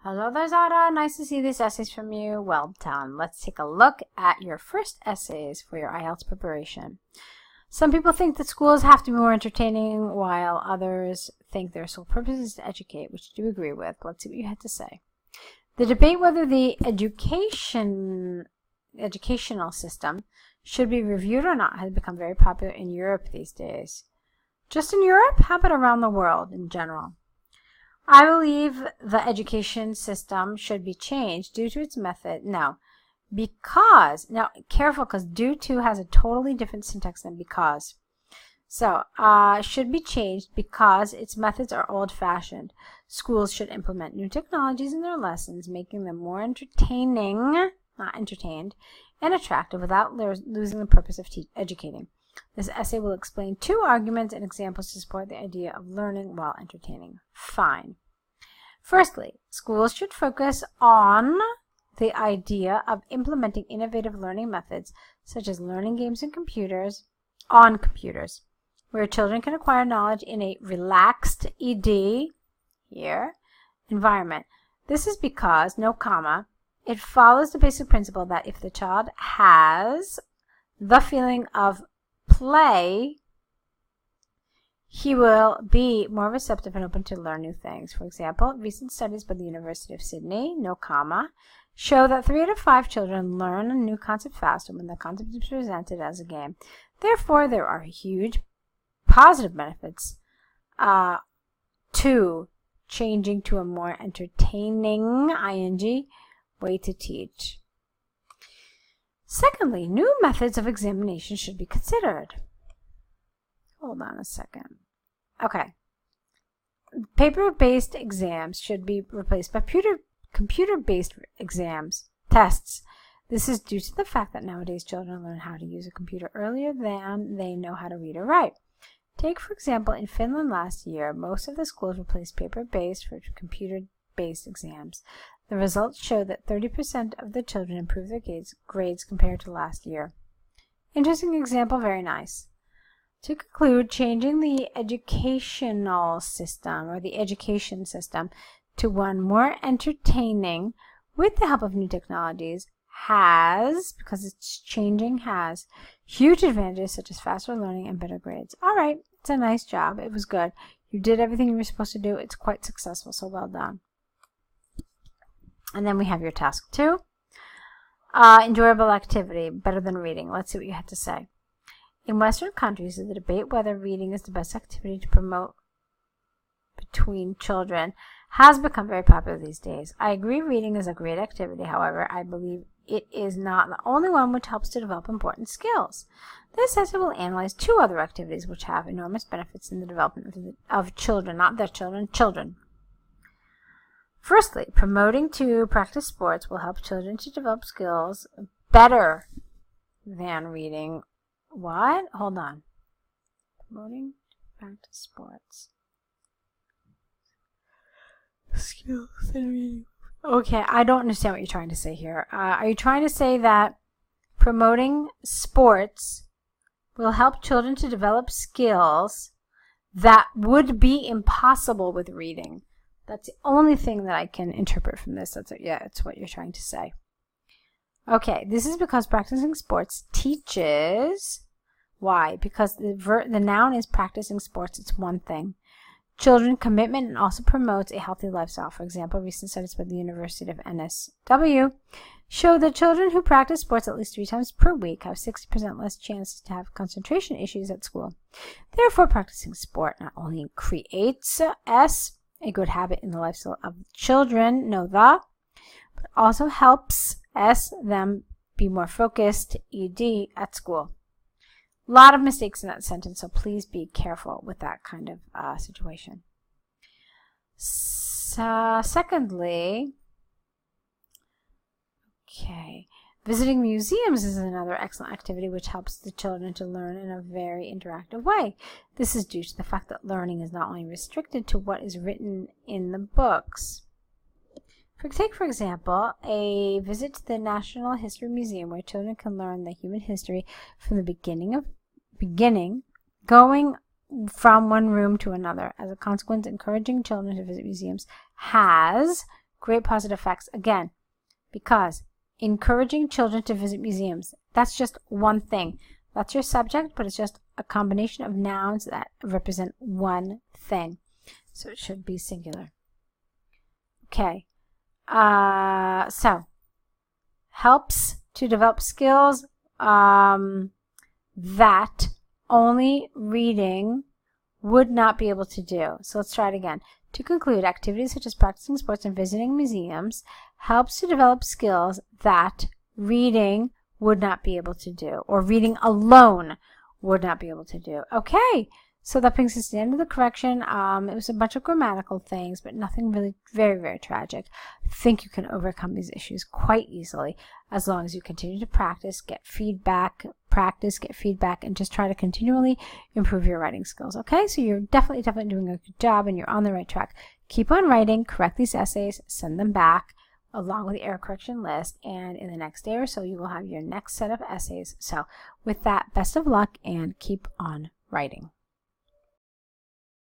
Hello there, Zara. Nice to see these essays from you. Well done. Let's take a look at your first essays for your IELTS preparation. Some people think that schools have to be more entertaining, while others think their sole purpose is to educate, which I do agree with. Let's see what you had to say. The debate whether the educational system should be reviewed or not has become very popular in Europe these days. Just in Europe? How about around the world in general? I believe the education system should be changed due to its method. Now, careful, because due to has a totally different syntax than because. So, should be changed because its methods are old-fashioned. Schools should implement new technologies in their lessons, making them more not entertained, and attractive without losing the purpose of educating. This essay will explain 2 arguments and examples to support the idea of learning while entertaining. Fine. Firstly, schools should focus on the idea of implementing innovative learning methods, such as learning games and computers, where children can acquire knowledge in a relaxed environment. This is because, it follows the basic principle that if the child has the feeling of play, he will be more receptive and open to learn new things. For example, recent studies by the University of Sydney, show that 3 out of 5 children learn a new concept faster when the concept is presented as a game. Therefore, there are huge positive benefits to changing to a more entertaining way to teach. Secondly, new methods of examination should be considered. Hold on a second. Okay. Paper-based exams should be replaced by computer-based tests. This is due to the fact that nowadays children learn how to use a computer earlier than they know how to read or write. Take, for example, in Finland last year, most of the schools replaced paper-based for computer-based exams. The results show that 30% of the children improved their grades compared to last year. Interesting example, very nice. To conclude, changing the educational system or the education system to one more entertaining with the help of new technologies has huge advantages such as faster learning and better grades. All right, it's a nice job. It was good. You did everything you were supposed to do. It's quite successful, so well done. And then we have your task 2. Enjoyable activity, better than reading. Let's see what you had to say. In Western countries, the debate whether reading is the best activity to promote between children has become very popular these days. I agree reading is a great activity. However, I believe it is not the only one which helps to develop important skills. This essay will analyze 2 other activities which have enormous benefits in the development of children, not their children, children. Firstly, promoting to practice sports will help children to develop skills better than reading. What? Hold on. Promoting to practice sports. Skills in reading. Okay, I don't understand what you're trying to say here. Are you trying to say that promoting sports will help children to develop skills that would be impossible with reading? That's the only thing that I can interpret from this. It's what you're trying to say. Okay, this is because practicing sports teaches. Why? Because the noun is practicing sports. It's one thing. Children commitment and also promotes a healthy lifestyle. For example, recent studies by the University of NSW show that children who practice sports at least 3 times per week have 60% less chances to have concentration issues at school. Therefore, practicing sport not only creates a good habit in the lifestyle of children, but also helps them be more focused, at school. A lot of mistakes in that sentence, so please be careful with that kind of situation. Secondly, visiting museums is another excellent activity which helps the children to learn in a very interactive way. This is due to the fact that learning is not only restricted to what is written in the books. Take, for example, a visit to the National History Museum where children can learn the human history from the beginning, going from one room to another. As a consequence, encouraging children to visit museums has great positive effects. Again, because encouraging children to visit museums, that's just one thing. That's your subject, but it's just a combination of nouns that represent one thing. So it should be singular. Okay. So, helps to develop skills that only reading would not be able to do. So let's try it again. To conclude, activities such as practicing sports and visiting museums helps to develop skills that reading would not be able to do, or reading alone would not be able to do. Okay, so that brings us to the end of the correction. It was a bunch of grammatical things, but nothing really very, very tragic. I think you can overcome these issues quite easily as long as you continue to practice, get feedback, and just try to continually improve your writing skills. Okay, so you're definitely doing a good job and you're on the right track. Keep on writing, correct these essays, send them back along with the error correction list, and in the next day or so you will have your next set of essays. So with that, best of luck and keep on writing.